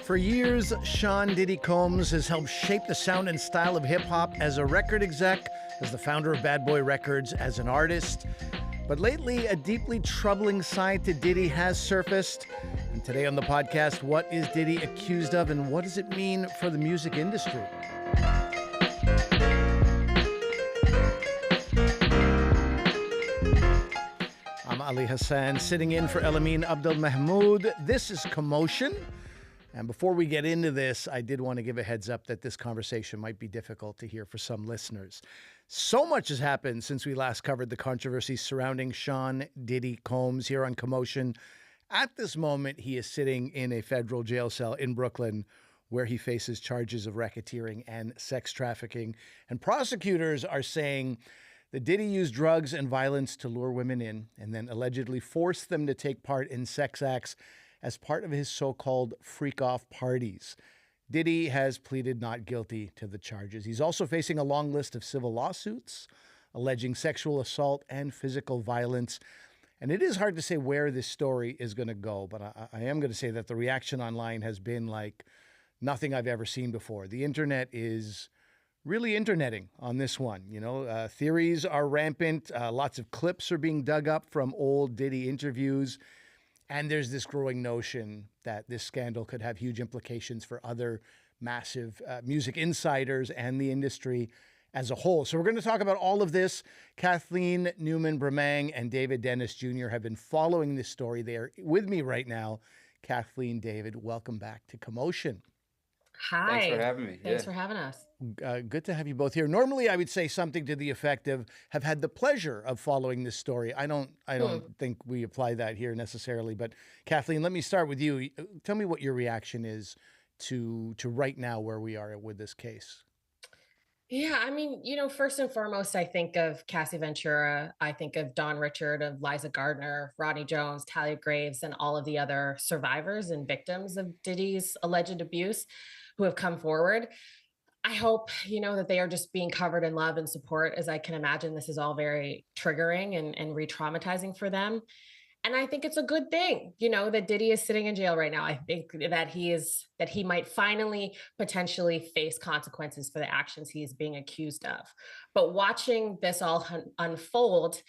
For years, Sean Diddy Combs has helped shape the sound and style of hip-hop as a record exec, as the founder of Bad Boy Records, as an artist. But lately, a deeply troubling side to Diddy has surfaced. And today on the podcast, what is Diddy accused of and what does it mean for the music industry? I'm Ali Hassan, sitting in for Elamin Abdul Mahmoud. This is Commotion. And before we get into this, I did want to give a heads up that this conversation might be difficult to hear for some listeners. So much has happened since we last covered the controversy surrounding Sean Diddy Combs here on Commotion. At this moment, he is sitting in a federal jail cell in Brooklyn where he faces charges of racketeering and sex trafficking. And prosecutors are saying that Diddy used drugs and violence to lure women in and then allegedly forced them to take part in sex acts as part of his so-called freak-off parties. Diddy has pleaded not guilty to the charges. He's also facing a long list of civil lawsuits alleging sexual assault and physical violence. And it is hard to say where this story is going to go, but I am going to say that the reaction online has been like nothing I've ever seen before. The internet is really interneting on this one. Theories are rampant. Lots of clips are being dug up from old Diddy interviews. And there's this growing notion that this scandal could have huge implications for other massive music insiders and the industry as a whole. So we're going to talk about all of this. Kathleen, Newman-Bremang, and David Dennis Jr. have been following this story. They are with me right now. Kathleen, David, welcome back to Commotion. Hi. Thanks for having me. Thanks for having us. Good to have you both here. Normally, I would say something to the effect of have had the pleasure of following this story. I don't think we apply that here necessarily. But Kathleen, let me start with you. Tell me what your reaction is to right now where we are with this case. Yeah, I mean, first and foremost, I think of Cassie Ventura. I think of Don Richard, of Liza Gardner, Rodney Jones, Talia Graves, and all of the other survivors and victims of Diddy's alleged abuse who have come forward. I hope, that they are just being covered in love and support, as I can imagine this is all very triggering and re-traumatizing for them. And I think it's a good thing, that Diddy is sitting in jail right now. I think that he might finally potentially face consequences for the actions he's being accused of. But watching this all unfold,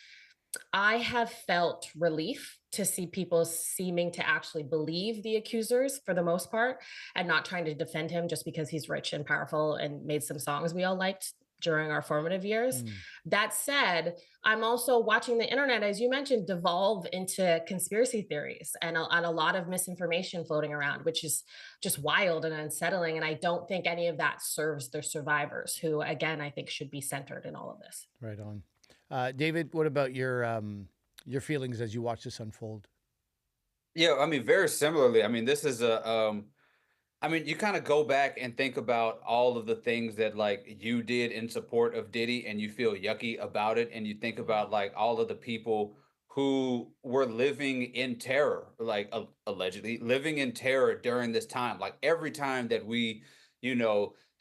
I have felt relief to see people seeming to actually believe the accusers for the most part and not trying to defend him just because he's rich and powerful and made some songs we all liked during our formative years. That said, I'm also watching the internet, as you mentioned, devolve into conspiracy theories and a lot of misinformation floating around, which is just wild and unsettling. And I don't think any of that serves the survivors who, again, I think should be centered in all of this. Right on. David, what about your feelings as you watch this unfold? Yeah, I mean, very similarly. I mean, this is you kind of go back and think about all of the things that like you did in support of Diddy and you feel yucky about it. And you think about like all of the people who were living in terror, like allegedly living in terror during this time. Like every time that we,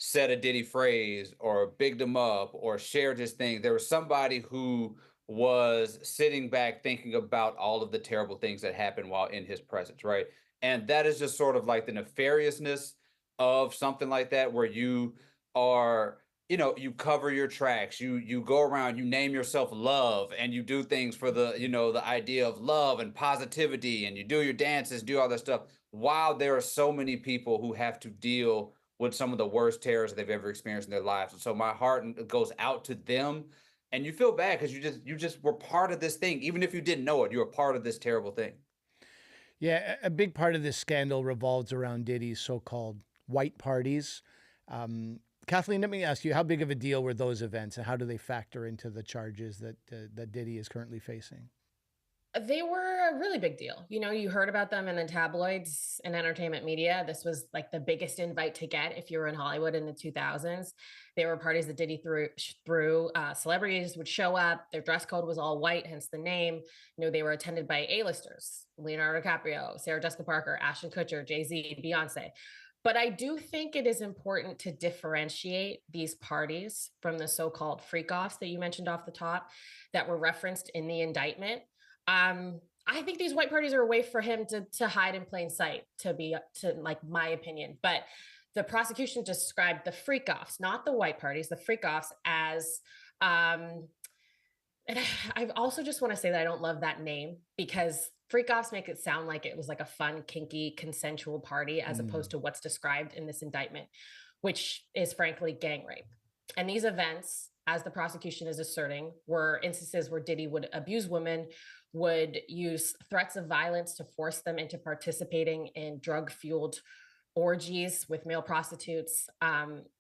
said a Diddy phrase or bigged him up or shared his thing, there was somebody who was sitting back thinking about all of the terrible things that happened while in his presence, right? And that is just sort of like the nefariousness of something like that, where you are, you cover your tracks, you go around, you name yourself love, and you do things for the, the idea of love and positivity, and you do your dances, do all that stuff, while there are so many people who have to deal with some of the worst terrors they've ever experienced in their lives. And so my heart goes out to them. And you feel bad because you just were part of this thing. Even if you didn't know it, you were part of this terrible thing. Yeah, a big part of this scandal revolves around Diddy's so-called white parties. Kathleen, let me ask you, how big of a deal were those events and how do they factor into the charges that Diddy is currently facing? They were a really big deal. You heard about them in the tabloids and entertainment media. This was like the biggest invite to get if you were in Hollywood in the 2000s. They were parties that Diddy threw. Celebrities would show up. Their dress code was all white, hence the name. They were attended by A-listers, Leonardo DiCaprio, Sarah Jessica Parker, Ashton Kutcher, Jay-Z, Beyonce. But I do think it is important to differentiate these parties from the so-called freak-offs that you mentioned off the top that were referenced in the indictment. I think these white parties are a way for him to hide in plain sight, to like my opinion. But the prosecution described the freak offs, not the white parties, the freak offs as um and I also just want to say that I don't love that name because freak offs make it sound like it was like a fun, kinky, consensual party as Mm, opposed to what's described in this indictment, which is frankly gang rape. And these events, as the prosecution is asserting, were instances where Diddy would abuse women, would use threats of violence to force them into participating in drug fueled orgies with male prostitutes.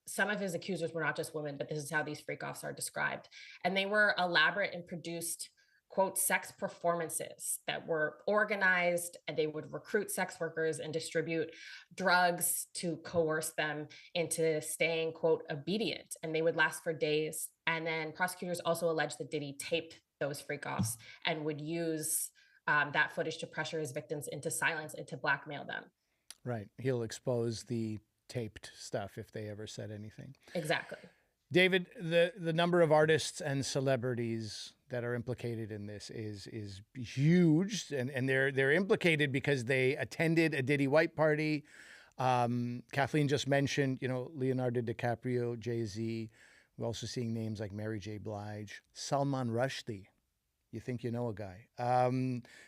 Some of his accusers were not just women, but this is how these freak offs are described. And they were elaborate and produced, quote, sex performances that were organized, and they would recruit sex workers and distribute drugs to coerce them into staying, quote, obedient. And they would last for days. And then prosecutors also alleged that Diddy taped those freak offs and would use that footage to pressure his victims into silence and to blackmail them. right. He'll expose the taped stuff if they ever said anything. Exactly. David, the number of artists and celebrities that are implicated in this is huge, and they're implicated because they attended a Diddy white party. Kathleen just mentioned, Leonardo DiCaprio, Jay-Z. We're also seeing names like Mary J. Blige, Salman Rushdie. You think you know a guy.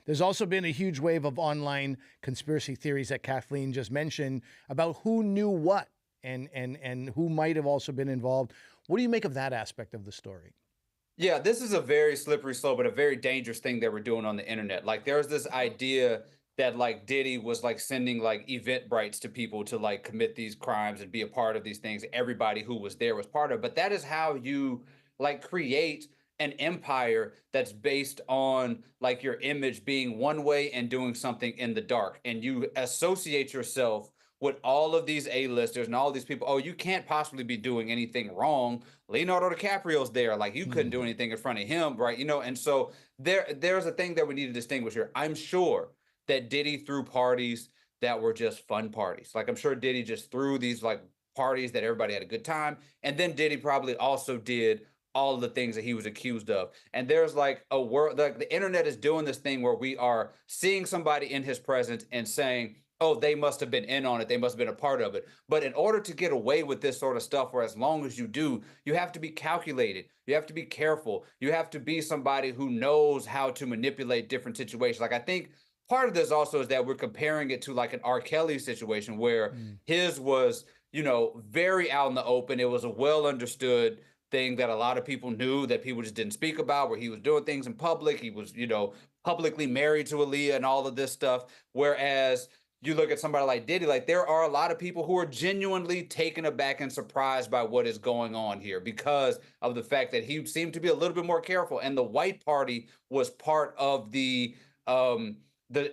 There's also been a huge wave of online conspiracy theories that Kathleen just mentioned about who knew what and who might have also been involved. What do you make of that aspect of the story? Yeah, this is a very slippery slope, but a very dangerous thing that we're doing on the internet. Like, there's this idea that like Diddy was like sending like Eventbrites to people to like commit these crimes and be a part of these things. Everybody who was there was part of it. But that is how you like create an empire that's based on like your image being one way and doing something in the dark. And you associate yourself with all of these A-listers and all these people. Oh, you can't possibly be doing anything wrong. Leonardo DiCaprio's there. Like, you couldn't do anything in front of him, right? And so there's a thing that we need to distinguish here. I'm sure that Diddy threw parties that were just fun parties. Like, I'm sure Diddy just threw these like parties that everybody had a good time. And then Diddy probably also did all of the things that he was accused of. And there's like a world, like the internet is doing this thing where we are seeing somebody in his presence and saying, oh, they must have been in on it. They must have been a part of it. But in order to get away with this sort of stuff, for as long as you do, you have to be calculated. You have to be careful. You have to be somebody who knows how to manipulate different situations. Like, I think part of this also is that we're comparing it to like an R. Kelly situation where his was, very out in the open. It was a well understood thing that a lot of people knew that people just didn't speak about, where he was doing things in public. He was, publicly married to Aaliyah and all of this stuff. Whereas you look at somebody like Diddy, like there are a lot of people who are genuinely taken aback and surprised by what is going on here because of the fact that he seemed to be a little bit more careful. And the white party was part of the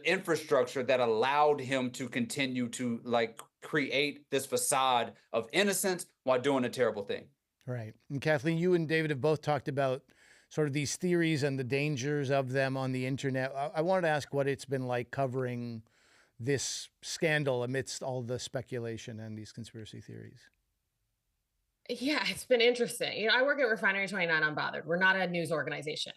infrastructure that allowed him to continue to like create this facade of innocence while doing a terrible thing. Right. And Kathleen, you and David have both talked about sort of these theories and the dangers of them on the internet. I wanted to ask what it's been like covering this scandal amidst all the speculation and these conspiracy theories. Yeah, it's been interesting. I work at Refinery 29 Unbothered. We're not a news organization.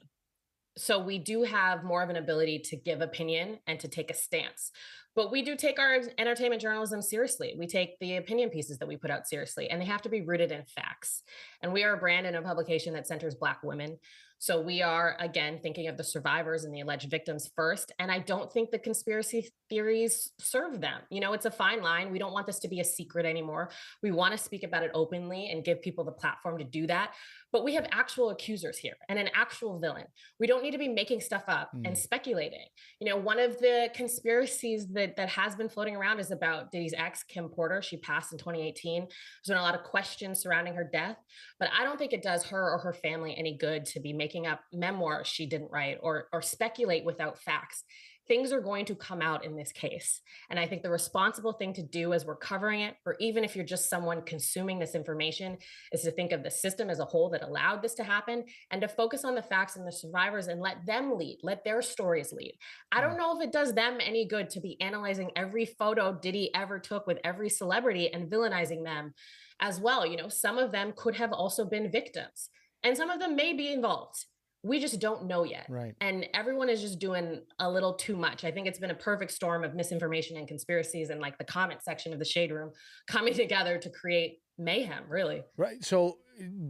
So we do have more of an ability to give opinion and to take a stance. But we do take our entertainment journalism seriously. We take the opinion pieces that we put out seriously, and they have to be rooted in facts. And we are a brand and a publication that centers Black women. So we are, again, thinking of the survivors and the alleged victims first. And I don't think the conspiracy theories serve them. It's a fine line. We don't want this to be a secret anymore. We want to speak about it openly and give people the platform to do that. But we have actual accusers here and an actual villain. We don't need to be making stuff up and speculating. One of the conspiracies that has been floating around is about Diddy's ex, Kim Porter. She passed in 2018. There's been a lot of questions surrounding her death, but I don't think it does her or her family any good to be making up memoirs she didn't write or speculate without facts. Things are going to come out in this case. And I think the responsible thing to do as we're covering it, or even if you're just someone consuming this information, is to think of the system as a whole that allowed this to happen and to focus on the facts and the survivors and let them lead, let their stories lead. I don't know if it does them any good to be analyzing every photo Diddy ever took with every celebrity and villainizing them as well. Some of them could have also been victims and some of them may be involved. We just don't know yet. Right. And everyone is just doing a little too much. I think it's been a perfect storm of misinformation and conspiracies and like the comment section of the Shade Room coming together to create mayhem, really. Right. So,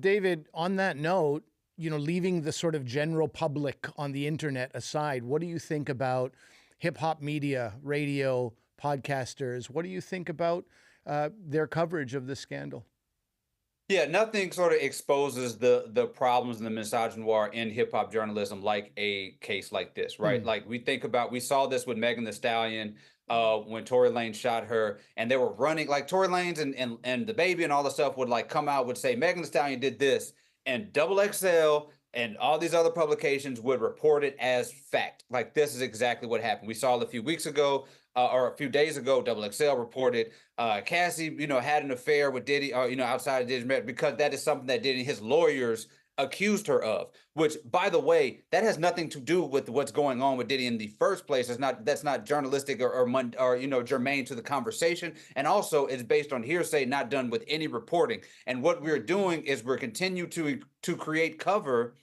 David, on that note, you know, leaving the sort of general public on the internet aside, what do you think about hip hop media, radio, podcasters? What do you think about their coverage of the scandal? Yeah, nothing sort of exposes the problems and the misogynoir in hip hop journalism like a case like this, right? Mm. Like we saw this with Megan Thee Stallion when Tory Lanez shot her, and they were running like Tory Lanez and the baby and all the stuff would like come out would say Megan Thee Stallion did this, and Double XL and all these other publications would report it as fact. Like this is exactly what happened. We saw it a few weeks ago. Or a few days ago, Double XL reported Cassie, you know, had an affair with Diddy, you know, outside of Diddy's marriage, because that is something that Diddy, his lawyers accused her of. Which, by the way, that has nothing to do with what's going on with Diddy in the first place. That's not journalistic or you know germane to the conversation. And also, it's based on hearsay, not done with any reporting. And what we're doing is we're continue to create cover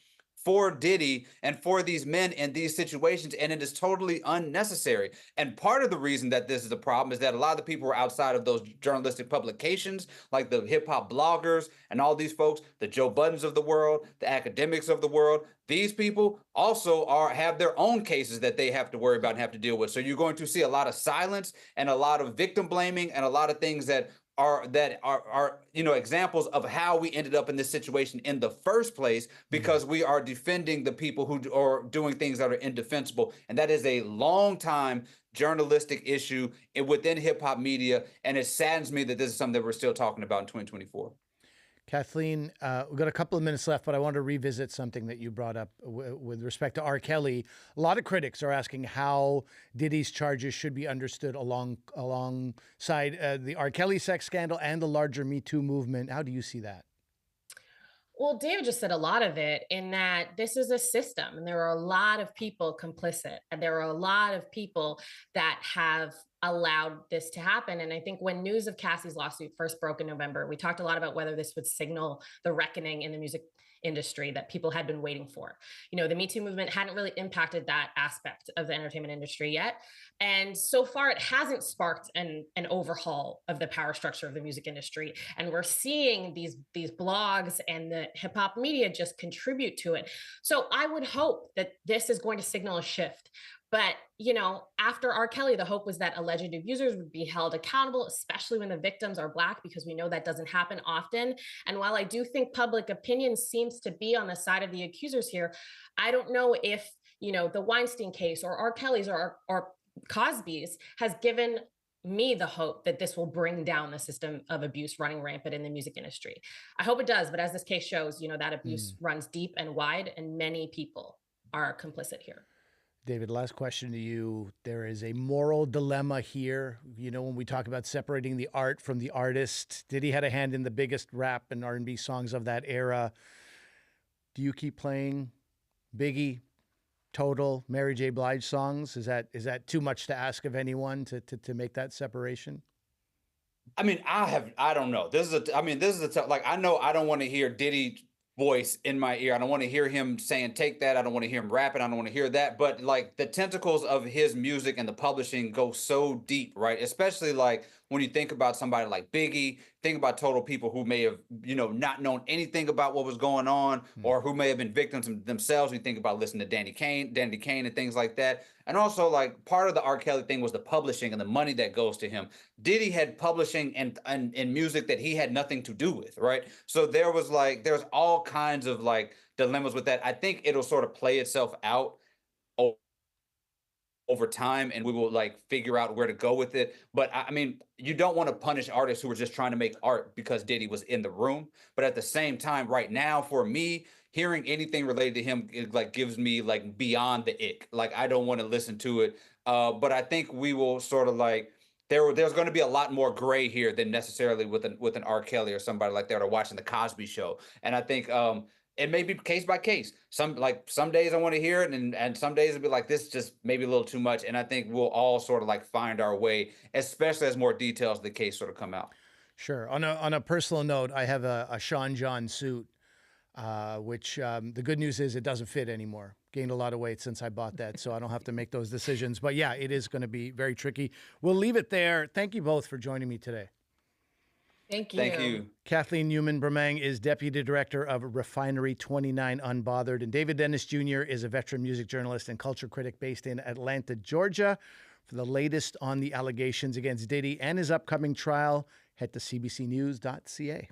for Diddy and for these men in these situations, and it is totally unnecessary. And part of the reason that this is a problem is that a lot of the people who are outside of those journalistic publications, like the hip hop bloggers and all these folks, the Joe Buddens of the world, the academics of the world, these people also have their own cases that they have to worry about and have to deal with. So you're going to see a lot of silence and a lot of victim blaming and a lot of things that are you know examples of how we ended up in this situation in the first place, because we are defending the people who are doing things that are indefensible, and that is a long time journalistic issue within hip hop media, and it saddens me that this is something that we're still talking about in 2024. Kathleen, we've got a couple of minutes left, but I want to revisit something that you brought up with respect to R. Kelly. A lot of critics are asking how Diddy's charges should be understood alongside the R. Kelly sex scandal and the larger Me Too movement. How do you see that? Well, David just said a lot of it in that this is a system and there are a lot of people complicit and there are a lot of people that have allowed this to happen. And I think when news of Cassie's lawsuit first broke in November, we talked a lot about whether this would signal the reckoning in the music industry that people had been waiting for. You know, the Me Too movement hadn't really impacted that aspect of the entertainment industry yet. And so far, it hasn't sparked an overhaul of the power structure of the music industry. And we're seeing these blogs and the hip hop media just contribute to it. So I would hope that this is going to signal a shift. But, you know, after R. Kelly, the hope was that alleged abusers would be held accountable, especially when the victims are Black, because we know that doesn't happen often. And while I do think public opinion seems to be on the side of the accusers here, I don't know if, you know, the Weinstein case or R. Kelly's or Cosby's has given me the hope that this will bring down the system of abuse running rampant in the music industry. I hope it does. But as this case shows, you know, that abuse runs deep and wide, and many people are complicit here. David, last question to you. There is a moral dilemma here. You know, when we talk about separating the art from the artist, Diddy had a hand in the biggest rap and R&B songs of that era. Do you keep playing Biggie, Total, Mary J. Blige songs? Is that too much to ask of anyone to make that separation? I mean, I don't know. This is a tough, like, I know I don't want to hear Diddy voice in my ear. I don't want to hear him saying, take that. I don't want to hear him rapping. I don't want to hear that. But like the tentacles of his music and the publishing go so deep, right? Especially like when you think about somebody like Biggie, think about Total, people who may have, you know, not known anything about what was going on, or who may have been victims themselves. We think about listening to Danny Kane and things like that. And also, like, part of the R. Kelly thing was the publishing and the money that goes to him. Diddy had publishing and music that he had nothing to do with, right? So there's all kinds of like dilemmas with that. I think it'll sort of play itself out over time, and we will like figure out where to go with it. But I mean, you don't want to punish artists who are just trying to make art because Diddy was in the room. But at the same time, right now, for me, hearing anything related to him, it like gives me like beyond the ick. Like I don't want to listen to it. But I think we will sort of like there's going to be a lot more gray here than necessarily with an R. Kelly or somebody like that, or watching the Cosby Show. And I think it may be case by case. Some days I want to hear it, and some days it'll be like, this just maybe a little too much. And I think we'll all sort of like find our way, especially as more details of the case sort of come out. Sure. On a personal note, I have a Sean John suit which the good news is it doesn't fit anymore. Gained a lot of weight since I bought that, so I don't have to make those decisions. But yeah, it is going to be very tricky. We'll leave it there. Thank you both for joining me today. Thank you. Thank you. Kathleen Newman-Bremang is Deputy Director of Refinery 29 Unbothered, and David Dennis Jr. is a veteran music journalist and culture critic based in Atlanta, Georgia. For the latest on the allegations against Diddy and his upcoming trial, head to cbcnews.ca.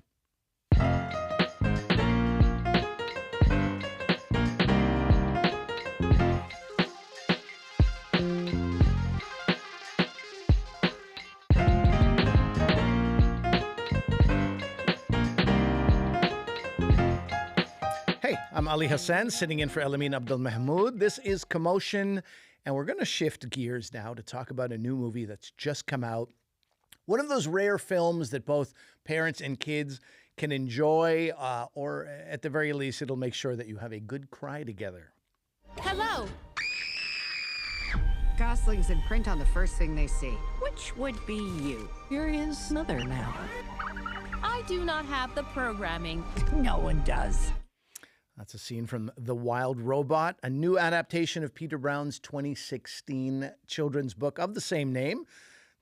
Hey, I'm Ali Hassan, sitting in for Elamin Abdel-Mahmoud. This is Commotion, and we're going to shift gears now to talk about a new movie that's just come out. One of those rare films that both parents and kids can enjoy, or at the very least, it'll make sure that you have a good cry together. Hello. Gosling's in print on the first thing they see. Which would be you? You're his mother now. I do not have the programming. No one does. That's a scene from The Wild Robot, a new adaptation of Peter Brown's 2016 children's book of the same name.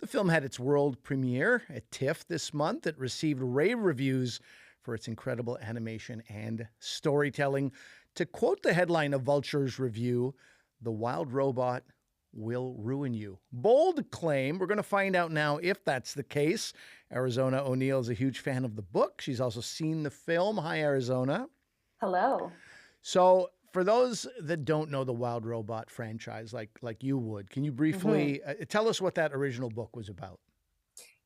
The film had its world premiere at TIFF this month. It received rave reviews for its incredible animation and storytelling. To quote the headline of Vulture's review, "The Wild Robot will ruin you." Bold claim. We're going to find out now if that's the case. Arizona O'Neill is a huge fan of the book. She's also seen the film. Hi, Arizona. Hello. So for those that don't know the Wild Robot franchise like you would, can you briefly tell us what that original book was about?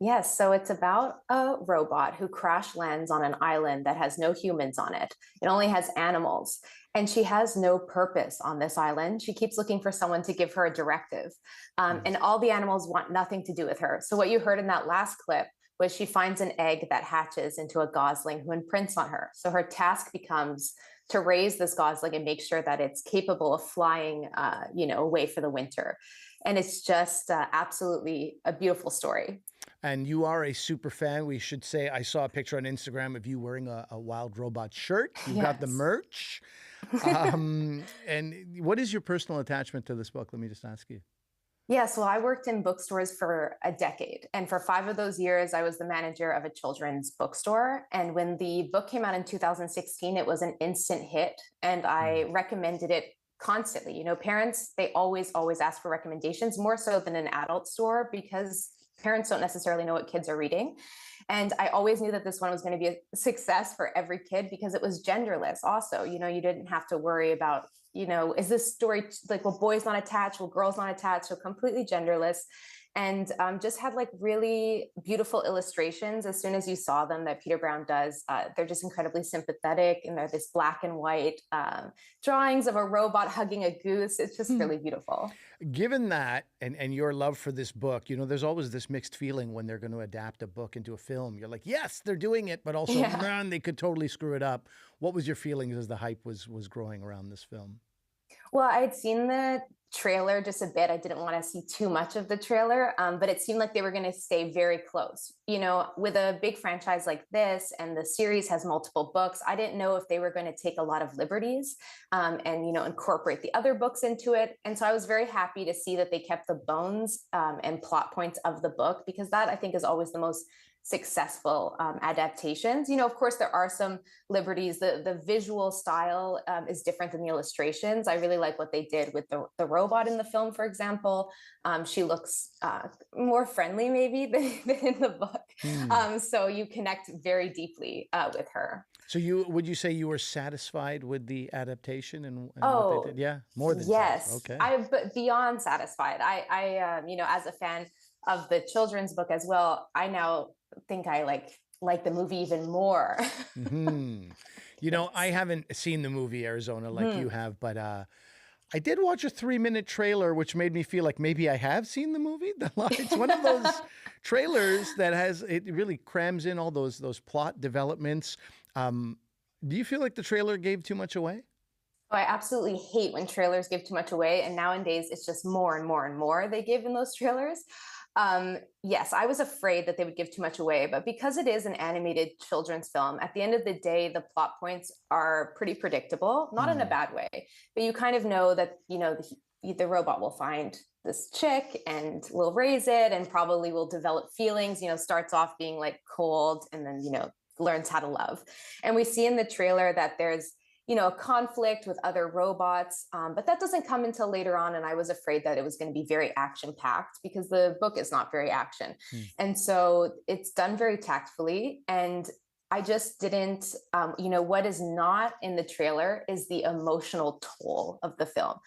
Yes, so it's about a robot who crash lands on an island that has no humans on it. It only has animals. And she has no purpose on this island. She keeps looking for someone to give her a directive. And all the animals want nothing to do with her. So what you heard in that last clip was she finds an egg that hatches into a gosling who imprints on her. So her task becomes to raise this gosling and make sure that it's capable of flying, away for the winter. And it's just absolutely a beautiful story. And you are a super fan. We should say I saw a picture on Instagram of you wearing a Wild Robot shirt. You've got the merch. And what is your personal attachment to this book? Let me just ask you. Yes, well, I worked in bookstores for a decade. And for 5 of those years, I was the manager of a children's bookstore. And when the book came out in 2016, it was an instant hit. And I recommended it constantly. You know, parents, they always ask for recommendations, more so than an adult store, because parents don't necessarily know what kids are reading. And I always knew that this one was going to be a success for every kid because it was genderless. Also, you know, you didn't have to worry about, is this story like, will boys not attach? Will girls not attach? So completely genderless. And just had like really beautiful illustrations as soon as you saw them that Peter Brown does. They're just incredibly sympathetic, and they're this black and white drawings of a robot hugging a goose. It's just really beautiful. Given that and your love for this book, there's always this mixed feeling when they're going to adapt a book into a film. You're like, yes, they're doing it, but also, man, they could totally screw it up. What was your feelings as the hype was growing around this film? Well, I'd seen the trailer just a bit. I didn't want to see too much of the trailer, but it seemed like they were going to stay very close. With a big franchise like this, and the series has multiple books, I didn't know if they were going to take a lot of liberties and incorporate the other books into it. And so I was very happy to see that they kept the bones and plot points of the book, because that, I think, is always the most successful adaptations. Of course, there are some liberties. The visual style is different than the illustrations. I really like what they did with the robot in the film, for example. She looks more friendly maybe than in the book. So you connect very deeply with her. So would you say you were satisfied with the adaptation and what they did? Yeah, more than yes. Okay. But beyond satisfied. I as a fan of the children's book as well, I now think I like the movie even more. I haven't seen the movie Arizona like you have, but I did watch a 3-minute trailer, which made me feel like maybe I have seen the movie. It's one of those trailers that it really crams in all those plot developments. Do you feel like the trailer gave too much away? Oh, I absolutely hate when trailers give too much away. And nowadays it's just more and more and more they give in those trailers. Yes, I was afraid that they would give too much away, but because it is an animated children's film, at the end of the day, the plot points are pretty predictable, not in a bad way, but you kind of know that, the robot will find this chick and will raise it and probably will develop feelings, starts off being like cold and then, learns how to love. And we see in the trailer that there's, a conflict with other robots, but that doesn't come until later on. And I was afraid that it was going to be very action packed because the book is not very action. And so it's done very tactfully. And I just didn't, what is not in the trailer is the emotional toll of the film.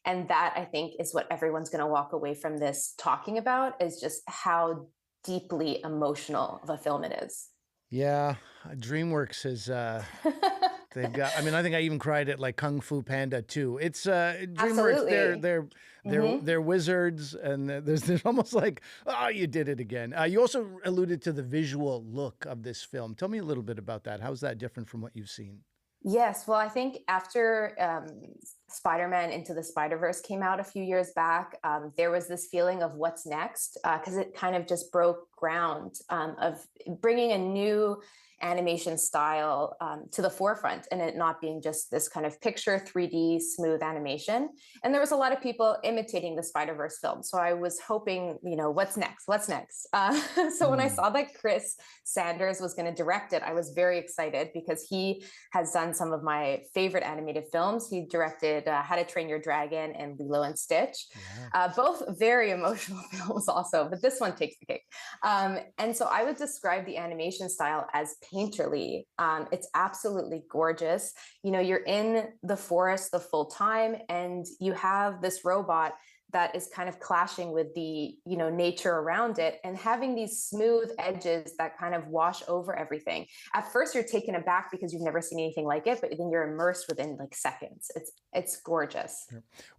And that, I think, is what everyone's going to walk away from this talking about, is just how deeply emotional of a film it is. Yeah, DreamWorks is, they've got, I think I even cried at like Kung Fu Panda 2. It's DreamWorks, they're wizards, and there's almost like, oh, you did it again. You also alluded to the visual look of this film. Tell me a little bit about that. How's that different from what you've seen? Yes, well, I think after Spider-Man Into the Spider-Verse came out a few years back, there was this feeling of what's next, because it kind of just broke ground of bringing a new animation style to the forefront, and it not being just this kind of picture 3D smooth animation. And there was a lot of people imitating the Spider-Verse film. So I was hoping, what's next? So when I saw that Chris Sanders was going to direct it, I was very excited because he has done some of my favorite animated films. He directed How to Train Your Dragon and Lilo and Stitch, both very emotional films also, but this one takes the cake. And so I would describe the animation style as painterly. It's absolutely gorgeous. You're in the forest the full time, and you have this robot that is kind of clashing with the, nature around it, and having these smooth edges that kind of wash over everything. At first, you're taken aback because you've never seen anything like it, but then you're immersed within like seconds. It's gorgeous.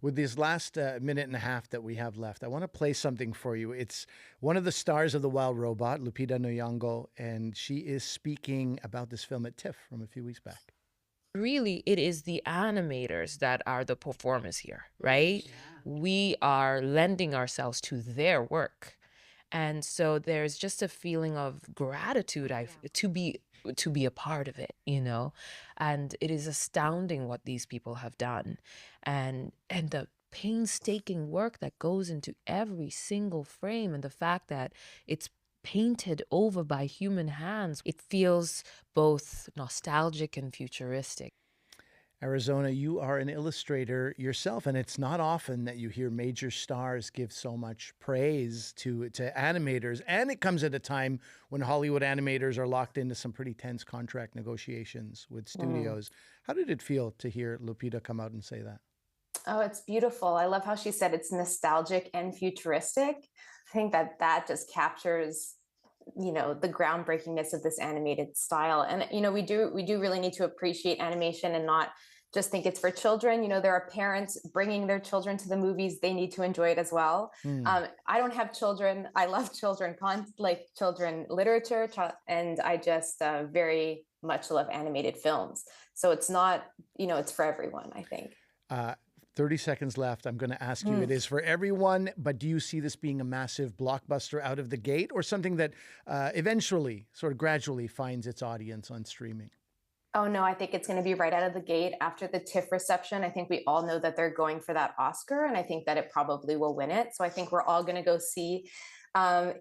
With this last minute and a half that we have left, I want to play something for you. It's one of the stars of The Wild Robot, Lupita Nyong'o, and she is speaking about this film at TIFF from a few weeks back. Really, it is the animators that are the performers here, right? Yeah. We are lending ourselves to their work. And so there's just a feeling of gratitude to be a part of it, and it is astounding what these people have done, and the painstaking work that goes into every single frame, and the fact that it's painted over by human hands. It feels both nostalgic and futuristic. Arizona, you are an illustrator yourself, and it's not often that you hear major stars give so much praise to animators, and it comes at a time when Hollywood animators are locked into some pretty tense contract negotiations with studios. How did it feel to hear Lupita come out and say that? Oh, it's beautiful. I love how she said it's nostalgic and futuristic. I think that just captures, the groundbreakingness of this animated style. And, we do really need to appreciate animation and not just think it's for children. There are parents bringing their children to the movies. They need to enjoy it as well. I don't have children. I love children literature, and I just very much love animated films. So it's not, it's for everyone, I think. 30 seconds left. I'm going to ask you, it is for everyone, but do you see this being a massive blockbuster out of the gate, or something that eventually, sort of gradually, finds its audience on streaming? Oh, no, I think it's going to be right out of the gate after the TIFF reception. I think we all know that they're going for that Oscar, and I think that it probably will win it. So I think we're all going to go see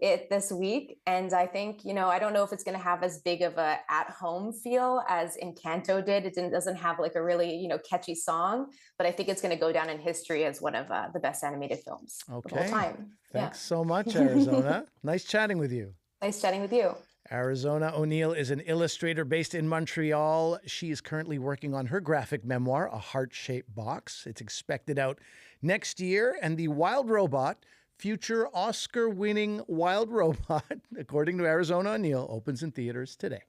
it this week. And I think, I don't know if it's going to have as big of a at-home feel as Encanto did. It doesn't have like a really, catchy song, but I think it's going to go down in history as one of the best animated films of all time. Thanks so much, Arizona. Nice chatting with you. Nice chatting with you. Arizona O'Neill is an illustrator based in Montreal. She is currently working on her graphic memoir, A Heart-Shaped Box. It's expected out next year. And The Wild Robot, future Oscar-winning Wild Robot, according to Arizona O'Neill, opens in theaters today.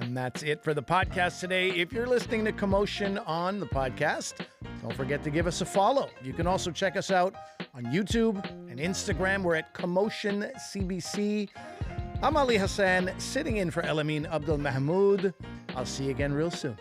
And that's it for the podcast today. If you're listening to Commotion on the podcast, don't forget to give us a follow. You can also check us out on YouTube and Instagram. We're at Commotion CBC. I'm Ali Hassan, sitting in for Elamin Abdul Mahmoud. I'll see you again real soon.